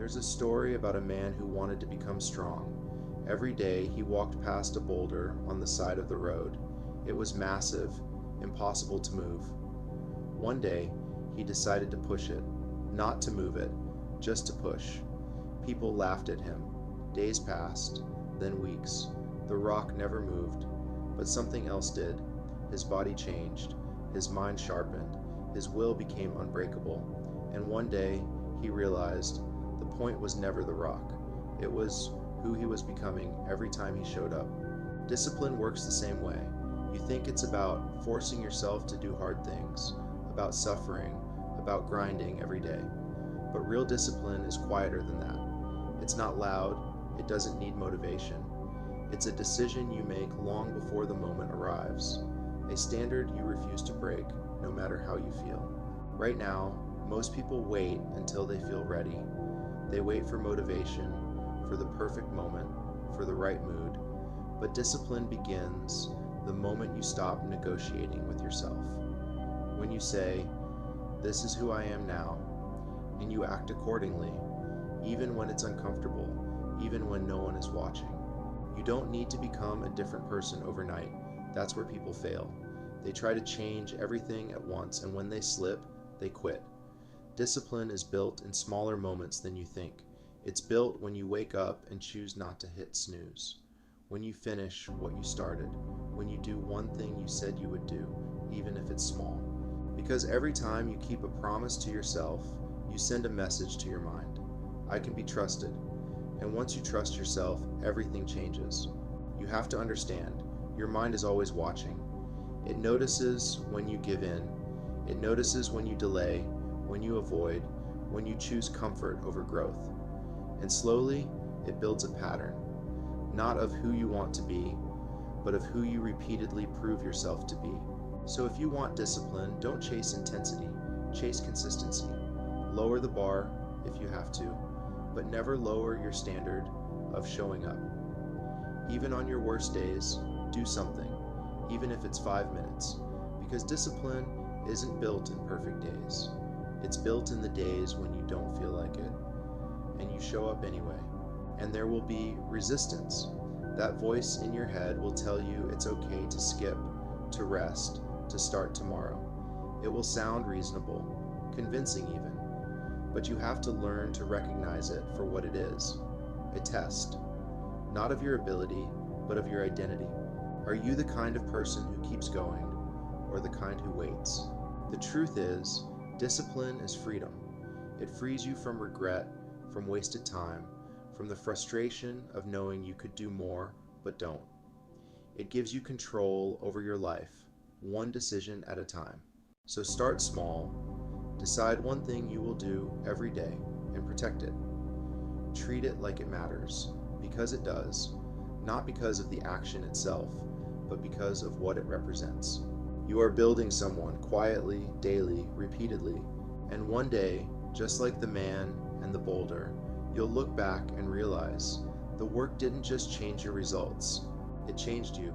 There's a story about a man who wanted to become strong. Every day he walked past a boulder on the side of the road. It was massive, impossible to move. One day, he decided to push it, not to move it, just to push. People laughed at him. Days passed, then weeks. The rock never moved, but something else did. His body changed, his mind sharpened, his will became unbreakable, and one day he realized the point was never the rock. It was who he was becoming every time he showed up. Discipline works the same way. You think it's about forcing yourself to do hard things, about suffering, about grinding every day. But real discipline is quieter than that. It's not loud, it doesn't need motivation. It's a decision you make long before the moment arrives, a standard you refuse to break, no matter how you feel. Right now, most people wait until they feel ready. They wait for motivation, for the perfect moment, for the right mood. But discipline begins the moment you stop negotiating with yourself. When you say, "This is who I am now," and you act accordingly, even when it's uncomfortable, even when no one is watching. You don't need to become a different person overnight. That's where people fail. They try to change everything at once, and when they slip, they quit. Discipline is built in smaller moments than you think. It's built when you wake up and choose not to hit snooze, when you finish what you started, when you do one thing you said you would do, even if it's small. Because every time you keep a promise to yourself, you send a message to your mind. I can be trusted. And once you trust yourself, everything changes. You have to understand, your mind is always watching. It notices when you give in. It notices when you delay, when you avoid, when you choose comfort over growth. And slowly, it builds a pattern, not of who you want to be, but of who you repeatedly prove yourself to be. So if you want discipline, don't chase intensity, chase consistency. Lower the bar if you have to, but never lower your standard of showing up. Even on your worst days, do something, even if it's 5 minutes, because discipline isn't built in perfect days. It's built in the days when you don't feel like it, and you show up anyway. And there will be resistance. That voice in your head will tell you it's okay to skip, to rest, to start tomorrow. It will sound reasonable, convincing even, but you have to learn to recognize it for what it is, a test, not of your ability, but of your identity. Are you the kind of person who keeps going, or the kind who waits? The truth is, discipline is freedom. It frees you from regret, from wasted time, from the frustration of knowing you could do more, but don't. It gives you control over your life, one decision at a time. So start small. Decide one thing you will do every day and protect it. Treat it like it matters, because it does, not because of the action itself, but because of what it represents. You are building someone quietly, daily, repeatedly, and one day, just like the man and the boulder, you'll look back and realize the work didn't just change your results, it changed you.